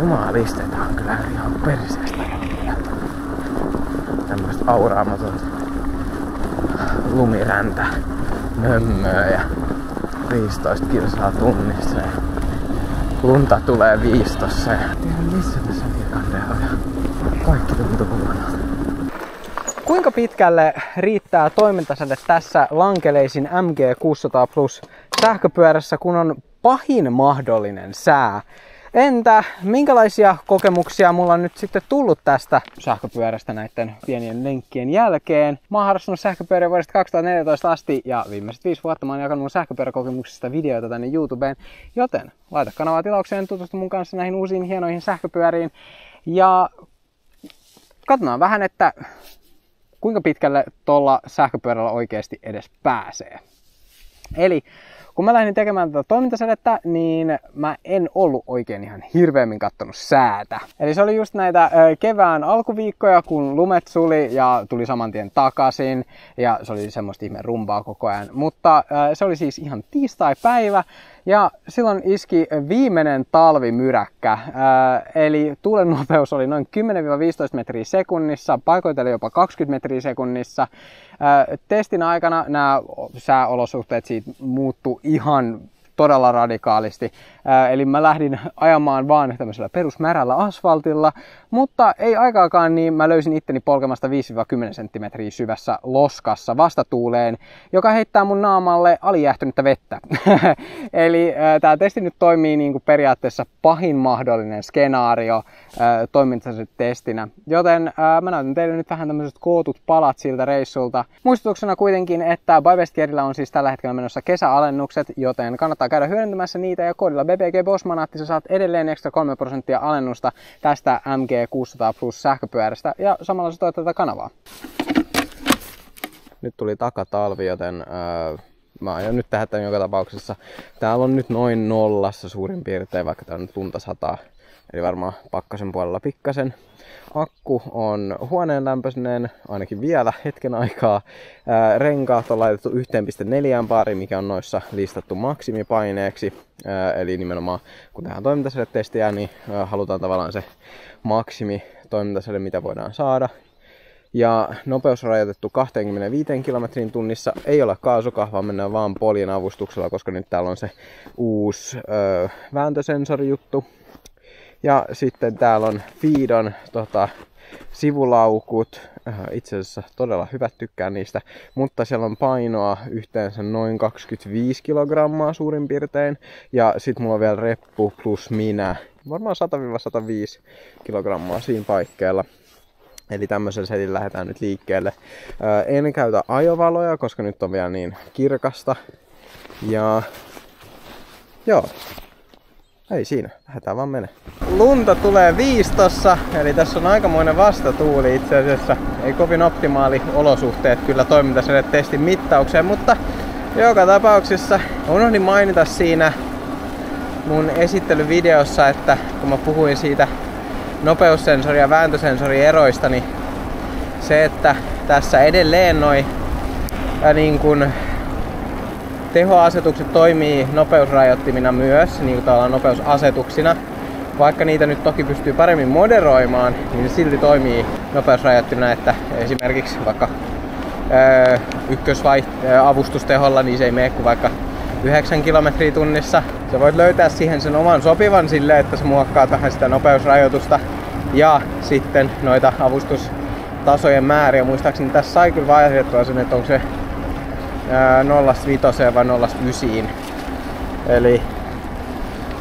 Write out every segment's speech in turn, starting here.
Jumaliste, tää on kyllä ihan perseestä kyllä. Tämmöistä auraamatonta lumiräntä mömmöä ja 15 kilsaa tunnissa ja lunta tulee 15 ja tiedän missä tässä Virkandea on ja kaikki tuntuu huonolta. Kuinka pitkälle riittää toimintasäde tässä Lankeleisin MG600 Plus sähköpyörässä, kun on pahin mahdollinen sää? Entä minkälaisia kokemuksia mulla on nyt sitten tullut tästä sähköpyörästä näiden pienien lenkkien jälkeen? Mä oon harrastanut sähköpyöriä vuodesta 2014 asti ja viimeiset 5 vuotta mä oon jakanut mun sähköpyöräkokemuksista videoita tänne YouTubeen, joten laita kanavaa tilaukseen, tutustu mun kanssa näihin uusiin hienoihin sähköpyöriin ja katsotaan vähän, että kuinka pitkälle tuolla sähköpyörällä oikeasti edes pääsee. Eli kun mä lähdin tekemään tätä toimintasädettä, niin mä en ollut oikein ihan hirveämmin kattonut säätä. Eli se oli just näitä kevään alkuviikkoja, kun lumet suli ja tuli saman tien takaisin. Ja se oli semmoista ihmeen rumbaa koko ajan. Mutta se oli siis ihan tiistai-päivä. Ja silloin iski viimeinen talvimyräkkä. Eli tuulen nopeus oli noin 10-15 metriä sekunnissa, paikoitellen jopa 20 metriä sekunnissa. Testin aikana nämä sääolosuhteet siitä muuttu ihan todella radikaalisti. Eli mä lähdin ajamaan vaan tämmöisellä perusmärällä asfaltilla, mutta ei aikaakaan niin mä löysin itteni polkemasta 5-10 senttimetriä syvässä loskassa vastatuuleen, joka heittää mun naamalle alijäähtynyttä vettä. Eli tää testi nyt toimii niin kuin periaatteessa pahin mahdollinen skenaario toimintastestinä. Joten mä näytän teille nyt vähän tämmöiset kootut palat siltä reissulta. Muistutuksena kuitenkin, että BuyBestGearilla on siis tällä hetkellä menossa kesäalennukset, joten kannattaa käydä hyödyntämässä niitä ja koodilla BBG Bosmanatti sä saat edelleen ekstra 3% alennusta tästä MG600 Plus sähköpyörästä ja samalla sä toit tätä kanavaa. Nyt tuli takatalvi, joten mä aion nyt tehdä tämän joka tapauksessa. Täällä on nyt noin nollassa suurin piirtein, vaikka täällä nyt lunta sataa. Eli varmaan pakkasen puolella pikkasen. Akku on huoneen lämpöinen, ainakin vielä hetken aikaa. Renkaat on laitettu 1.4 baariin, mikä on noissa listattu maksimipaineeksi. Eli nimenomaan kun tehdään toimintasädetestiä, niin halutaan tavallaan se maksimi toimintasäde, mitä voidaan saada. Ja nopeus on rajoitettu 25 kilometrin tunnissa. Ei ole kaasukahvaa, mennään vaan poljen avustuksella, koska nyt täällä on se uusi vääntösensorijuttu. Ja sitten täällä on Fiidon sivulaukut, itse asiassa todella hyvät, tykkään niistä, mutta siellä on painoa yhteensä noin 25 kilogrammaa suurin piirtein. Ja sitten mulla on vielä reppu plus minä, varmaan 100-105 kilogrammaa siinä paikkeilla. Eli tämmöisellä setillä lähdetään nyt liikkeelle. En käytä ajovaloja, koska nyt on vielä niin kirkasta. Ja joo. Ei siinä, lähdetään vaan menee. Lunta tulee 5 tossa, eli tässä on aikamoinen vastatuuli itse asiassa. Ei kovin optimaali olosuhteet kyllä toimintasädetestin mittaukseen, mutta joka tapauksessa unohdin mainita siinä mun esittelyvideossa, että kun mä puhuin siitä nopeussensori ja vääntösensori eroista, niin se, että tässä edelleen noi niin kun tehoasetukset toimii nopeusrajoittimina myös, niin kuin täällä on nopeusasetuksina. Vaikka niitä nyt toki pystyy paremmin moderoimaan, niin se silti toimii nopeusrajoittimina, että esimerkiksi vaikka ykkösavustusteholla niin se ei mene kuin vaikka 9 kilometriä tunnissa. Sä voit löytää siihen sen oman sopivan sille, että sä muokkaat vähän sitä nopeusrajoitusta ja sitten noita avustustasojen määriä. Muistaakseni tässä sai kyllä vaihdettua sen, että onko se 0-5 vai 0-9. Eli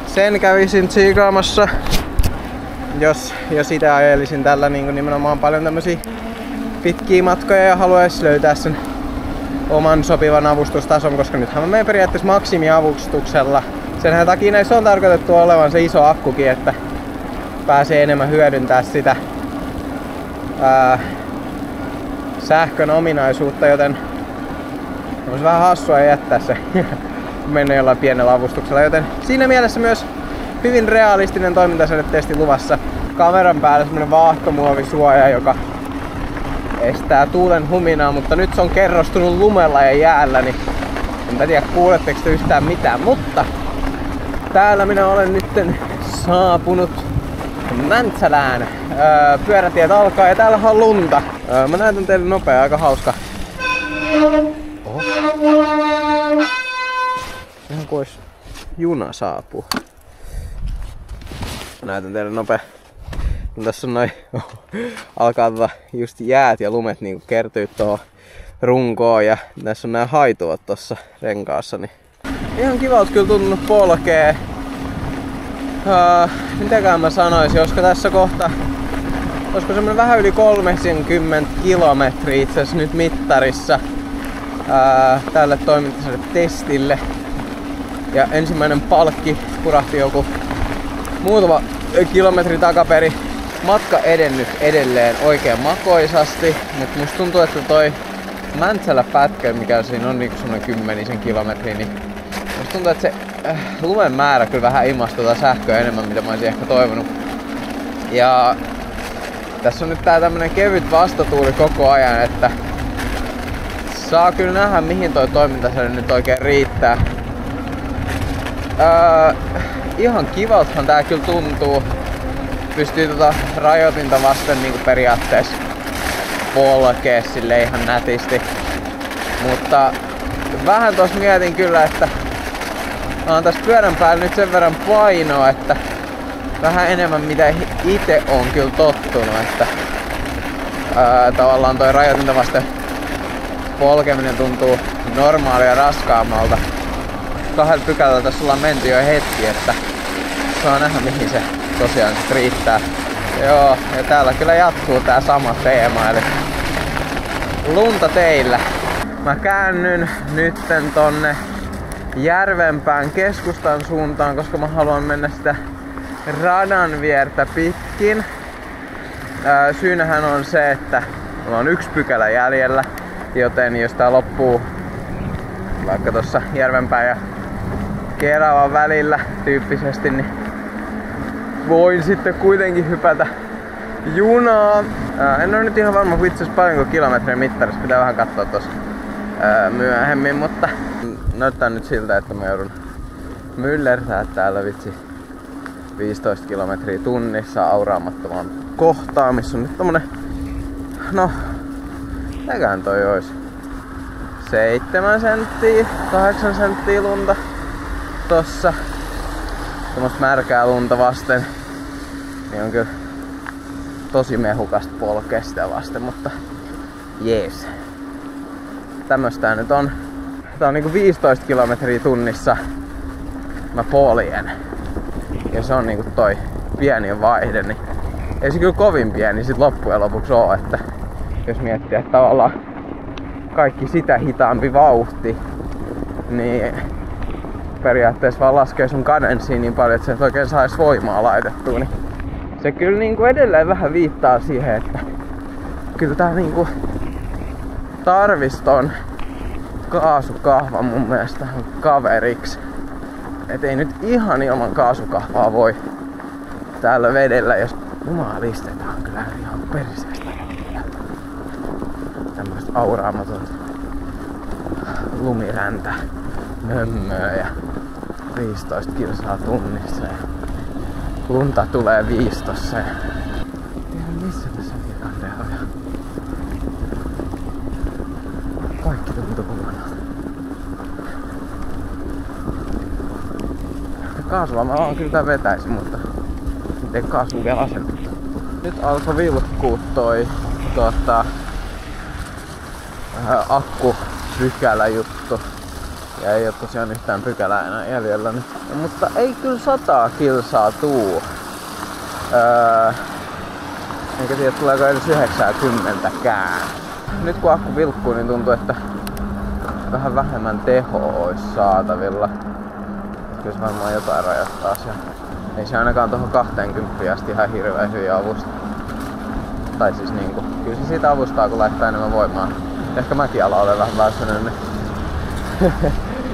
sen kävisin tsiikaamassa, jos sitä ajelisin tällä niin nimenomaan paljon tämmösiä pitkiä matkoja ja haluais löytää sen oman sopivan avustustason, koska nythän mä menen periaatteessa maksimiavustuksella. Senhän takia näissä on tarkoitettu olevan se iso akkukin, että pääsee enemmän hyödyntää sitä sähkön ominaisuutta, joten olisi vähän hassua jättää se mennä jollain pienellä avustuksella, joten siinä mielessä myös hyvin realistinen toimintasädetesti luvassa. Kameran päällä semmonen vaahtomuovisuoja, joka estää tuulen huminaa, mutta nyt se on kerrostunut lumella ja jäällä, niin en tiedä kuuletteko te yhtään mitään, mutta täällä minä olen nyt saapunut Mäntsälään pyörätiet alkaa ja täällä on lunta. Mä näytän teille nopea, aika hauska. Oho. Ihan kuin olisi juna saapuu. Näytän teille nopea. Tässä on noin, alkaa just jäät ja lumet niinku kertyy tuohon runkoon ja tässä on nää haituot tossa renkaassa. Niin ihan kivalta kyllä tuntunut polkee. Mitäkään mä sanoisin, olisiko tässä kohta, olisiko semmonen vähän yli 30 kilometriä itse asiassa nyt mittarissa tälle toimintaiselle testille. Ja ensimmäinen palkki purahti joku muutama kilometri takaperi. Matka edennyt edelleen oikein makoisasti, mutta musta tuntuu, että toi Mäntsälä pätkä, mikä siinä on niinku semmonen 10 kilometriä, niin musta tuntuu, että se lumen määrä kyllä vähän imasi tota sähköä enemmän, mitä mä olisin ehkä toivonut. Ja tässä on nyt tää tämmönen kevyt vastatuuli koko ajan, että saa kyllä nähdä mihin toi toimintasali nyt oikein riittää. Ihan kivaltahan tää kyllä tuntuu. Pystyy rajoitinta vasten niinku periaatteessa polkee sille ihan nätisti. Mutta vähän tos mietin kyllä, että on tässä pyörän päällä nyt sen verran painoa, että vähän enemmän mitä itse on kyllä tottunut, että tavallaan toi rajoitinta vasten polkeminen tuntuu normaalia raskaammalta. 2 pykälällä tässä ollaan menty jo hetki, että saa nähdä mihin se tosiaan sit riittää. Joo, ja täällä kyllä jatkuu tää sama teema, eli lunta teillä. Mä käännyn nytten tonne Järvenpään keskustan suuntaan, koska mä haluan mennä sitä radan viertä pitkin. Syynähän on se, että mulla on 1 pykälä jäljellä, joten jos tää loppuu vaikka tossa Järvenpään ja Keravan välillä tyyppisesti, niin voin sitten kuitenkin hypätä junaa. En ole nyt ihan varma itse asiassa paljonko kilometriä mittarissa, pitää vähän katsoa tossa myöhemmin, mutta näyttää nyt siltä, että mä joudun myllertää täällä vitsi 15 kilometriä tunnissa auraamattomaan kohtaan, missä on nyt tommonen, no, mitäkään toi ois? 7 senttiä, 8 senttiä lunta tossa. Semmoista märkää lunta vasten. Niin on kyllä tosi mehukasta polkea sitä vasten, mutta jees. Tämmöstä nyt on. Tää on niinku 15 kilometriä tunnissa mä poljen. Ja se on niinku toi pieni vaihde, niin ei se kyllä kovin pieni sit loppujen lopuksi oo, että jos miettii, että tavallaan kaikki sitä hitaampi vauhti, niin periaatteessa vaan laskee sun kadenssiin niin paljon, että se et oikein sais voimaa laitettua, niin se kyllä niinku edelleen vähän viittaa siihen, että kyllä tää niinku tarvis ton kaasukahvan mun mielestä kaveriksi. Et ei nyt ihan ilman kaasukahvaa voi täällä vedellä, jos jumalistetaan kyllä ihan periseestä. Tämmöstä auraamatonta lumiräntä mömmöä ja 15 kilsaa tunnissa ja lunta tulee 15 ja tiedän missä tässä Kandeha ja kaikki tuntuu kokonaan. Kaasulla mä vaan kyllä tää vetäisi, mutta ei kaasu vielä asennettu. Nyt alkoi vilkkuu toi akkupykälä juttu. Ja ei oo tosiaan yhtään pykälää enää jäljellä nyt. Mutta ei kyllä 100 kilsaa tuu. Enkä tiedä tuleeko edes 90kään. Nyt kun akku vilkkuu, niin tuntuu, että vähän vähemmän tehoa olisi saatavilla. Kyllä se varmaan jotain rajoittaa siellä. Ei se ainakaan tuohon 20 asti ihan hirveän hyvin avusta. Tai siis niinku, kyllä se siitä avustaa kun laittaa enemmän voimaa. Ehkä mäkin ala olen vähän väsynyt, niin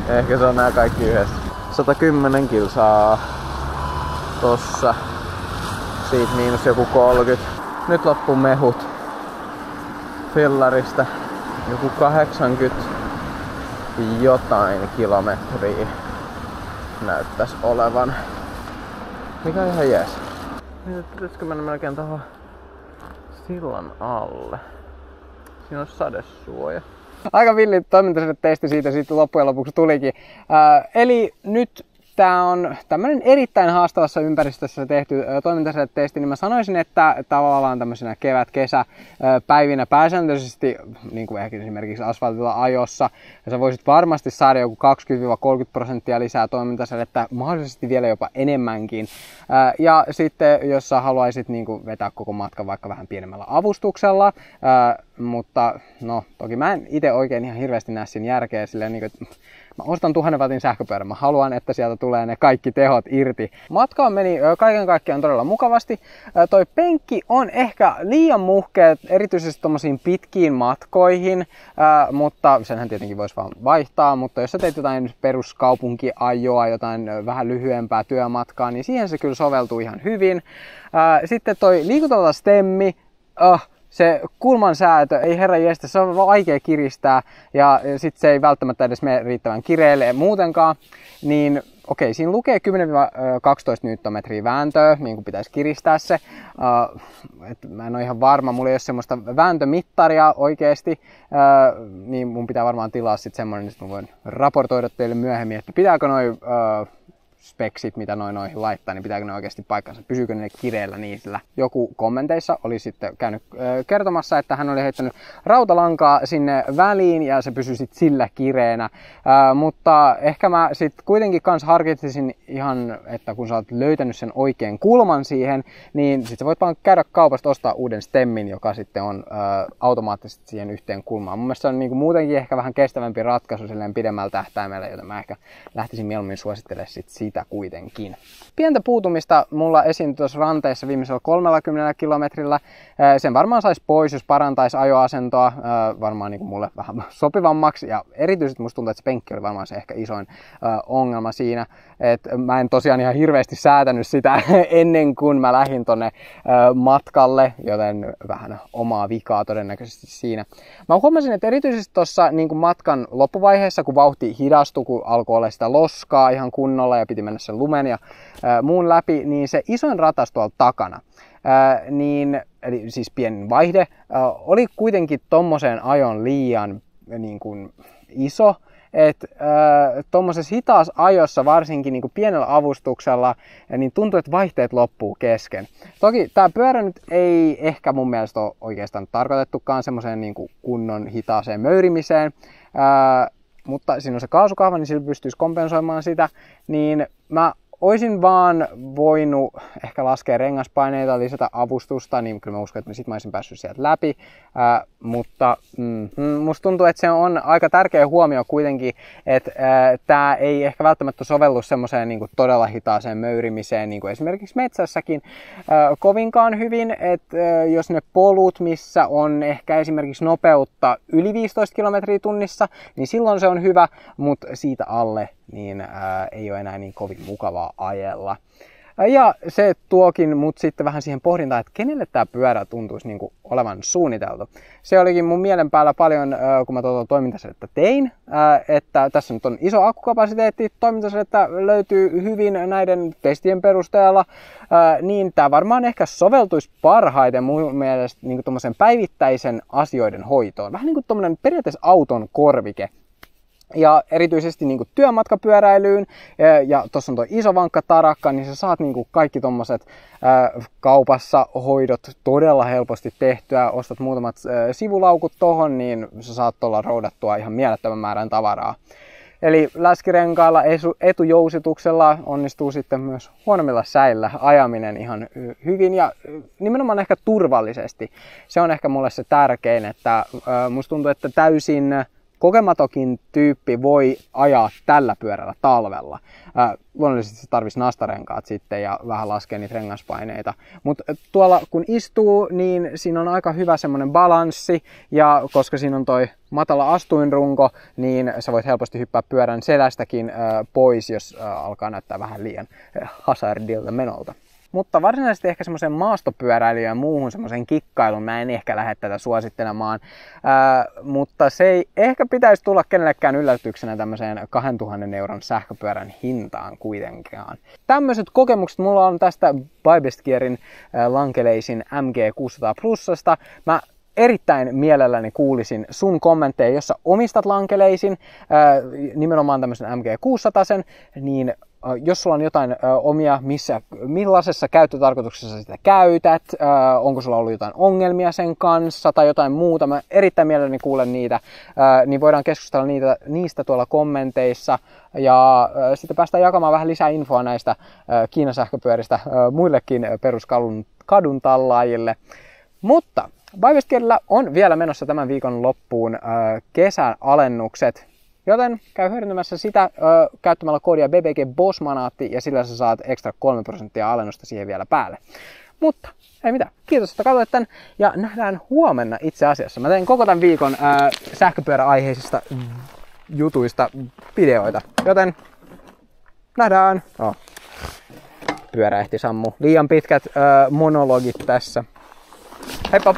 ehkä se on nää kaikki yhdessä. 110 kilsaa tossa. Siitä miinus joku 30. Nyt loppuu mehut fillarista. Joku 80 jotain kilometriä näyttäis olevan. Mikä on ihan jees. Nyt pitäisikö mennä melkein tuohon sillan alle? Siinä on sadesuoja. Aika villi toimintasäde-testi siitä loppujen lopuksi tulikin. Eli nyt tää on tämmönen erittäin haastavassa ympäristössä tehty toimintasäde-testi, niin mä sanoisin, että tavallaan tämmöisenä kevät-kesä-päivinä pääsääntöisesti, niin kuin ehkä esimerkiksi asfaltilla ajossa, ja sä voisit varmasti saada joku 20-30% lisää toimintasädettä, mahdollisesti vielä jopa enemmänkin. Ja sitten jos sä haluaisit niin kuin vetää koko matkan vaikka vähän pienemmällä avustuksella, mutta no toki mä en itse oikein ihan hirveästi näe siinä järkeä silleen, niin kuin, mä ostan 1000 wattin sähköpyörän. Mä haluan, että sieltä tulee ne kaikki tehot irti. Matka meni kaiken kaikkiaan todella mukavasti. Toi penkki on ehkä liian muhkea, erityisesti tommosiin pitkiin matkoihin, mutta senhän tietenkin voisi vaan vaihtaa. Mutta jos sä teet jotain peruskaupunkiajoa, jotain vähän lyhyempää työmatkaa, niin siihen se kyllä soveltuu ihan hyvin. Sitten toi liikuntava stemmi. Se kulman säätö, ei herra jestä, se on vaikea kiristää ja sitten se ei välttämättä edes mene riittävän kireelle muutenkaan. Niin okei, siinä lukee 10-12 Nm vääntöä, niin kuin pitäisi kiristää se. Mä en ole ihan varma, mulla ei ole semmoista vääntömittaria oikeesti, niin mun pitää varmaan tilaa sitten semmoinen, että mä voin raportoida teille myöhemmin, että pitääkö noi speksit, mitä noihin laittaa, niin pitääkö ne oikeasti paikkansa, pysyykö ne kireellä niillä. Joku kommenteissa oli sitten käynyt kertomassa, että hän oli heittänyt rautalankaa sinne väliin ja se pysyi sitten sillä kireänä, mutta ehkä mä sitten kuitenkin kans harkitsisin ihan, että kun sä oot löytänyt sen oikean kulman siihen, niin sitten sä voit vaan käydä kaupasta ostaa uuden stemmin, joka sitten on automaattisesti siihen yhteen kulmaan. Mun mielestä se on niinku muutenkin ehkä vähän kestävämpi ratkaisu silleen pidemmällä tähtäimellä, joten mä ehkä lähtisin mieluummin suosittelemaan sitä kuitenkin. Pientä puutumista mulla esiintyi tuossa ranteissa viimeisellä 30 kilometrillä. Sen varmaan saisi pois, jos parantaisi ajoasentoa varmaan niin kuin mulle vähän sopivammaksi. Ja erityisesti musta tuntuu, että se penkki oli varmaan se ehkä isoin ongelma siinä. Et mä en tosiaan ihan hirveästi säätänyt sitä ennen kuin mä lähdin tonne matkalle, joten vähän omaa vikaa todennäköisesti siinä. Mä huomasin, että erityisesti tuossa niin kuin matkan loppuvaiheessa, kun vauhti hidastui, kun alkoi olla sitä loskaa ihan kunnolla ja piti mennä sen lumen ja muun läpi, niin se isoin ratas tuolla takana, eli siis pieni vaihde, oli kuitenkin tommoseen ajon liian niin kuin iso, että tuommoisessa hitaassa ajossa, varsinkin niin kuin pienellä avustuksella, niin tuntuu, että vaihteet loppuu kesken. Toki tämä pyörä nyt ei ehkä mun mielestä ole oikeastaan tarkoitettukaan semmoiseen niin kuin kunnon hitaaseen möyrimiseen, mutta siinä on se kaasukahva, niin sillä pystyisi kompensoimaan sitä, niin mä oisin vaan voinut ehkä laskea rengaspaineita, lisätä avustusta, niin kyllä mä uskon, että sit mä olisin päässyt sieltä läpi. Mutta musta tuntuu, että se on aika tärkeä huomio kuitenkin, että tää ei ehkä välttämättä sovellu semmoiseen niin kuin todella hitaaseen möyrimiseen, niin kuin esimerkiksi metsässäkin kovinkaan hyvin, että jos ne polut, missä on ehkä esimerkiksi nopeutta yli 15 kilometriä tunnissa, niin silloin se on hyvä, mutta siitä alle niin ei ole enää niin kovin mukavaa ajella. Ja se tuokin mut sitten vähän siihen pohdintaan, että kenelle tämä pyörä tuntuisi niin kuin olevan suunniteltu. Se olikin mun mielen päällä paljon, kun mä tuota toimintasädettä tein, että tässä nyt on iso akkukapasiteetti, toimintasädettä löytyy hyvin näiden testien perusteella, niin tämä varmaan ehkä soveltuisi parhaiten mun mielestä niin kuin tommosen päivittäisen asioiden hoitoon. Vähän niin kuin tommonen periaatteessa auton korvike. Ja erityisesti niin kuin työmatkapyöräilyyn, ja tuossa on tuo iso vankka tarakka, niin sä saat niin kuin kaikki tommoset kaupassa hoidot todella helposti tehtyä. Ostat muutamat sivulaukut tohon, niin sä saat tuolla roudattua ihan mielettömän määrän tavaraa. Eli läskirenkailla etujousituksella onnistuu sitten myös huonommilla säillä ajaminen ihan hyvin ja nimenomaan ehkä turvallisesti. Se on ehkä mulle se tärkein, että musta tuntuu, että täysin kokematokin tyyppi voi ajaa tällä pyörällä talvella. Luonnollisesti se tarvitsisi nastarenkaat sitten ja vähän laskea niitä rengaspaineita. Mutta tuolla kun istuu, niin siinä on aika hyvä semmoinen balanssi. Ja koska siinä on toi matala astuinrunko, niin sä voit helposti hyppää pyörän selästäkin pois, jos alkaa näyttää vähän liian hazardilta menolta. Mutta varsinaisesti ehkä semmoisen maastopyöräilyyn ja muuhun semmoisen kikkailuun mä en ehkä lähde tätä suosittelemaan. Mutta se ei ehkä pitäisi tulla kenellekään yllätyksenä tämmöiseen 2000 € sähköpyörän hintaan kuitenkaan. Tämmöiset kokemukset mulla on tästä Bybest Gearin Lankeleisin MG600 Plusasta. Mä erittäin mielelläni kuulisin sun kommentteja, jos sä omistat Lankeleisin, nimenomaan tämmöisen MG600, niin jos sulla on jotain omia, millaisessa käyttötarkoituksessa sitä käytät, onko sulla ollut jotain ongelmia sen kanssa tai jotain muuta, mä erittäin mielelläni kuulen niitä, niin voidaan keskustella niistä tuolla kommenteissa ja sitten päästään jakamaan vähän lisää infoa näistä Kiinan sähköpyöristä muillekin peruskadun tallaajille. Mutta Bybest Gearilla on vielä menossa tämän viikon loppuun kesäalennukset, joten käy hyödyntämässä sitä käyttämällä koodia BBG-Bossmanaatti ja sillä sä saat ekstra 3% alennusta siihen vielä päälle. Mutta ei mitään, kiitos, että katsoit tän ja nähdään huomenna itse asiassa. Mä teen koko tämän viikon sähköpyöräaiheisista jutuista videoita, joten nähdään. Pyörä ehti sammu. Liian pitkät monologit tässä. Heippa!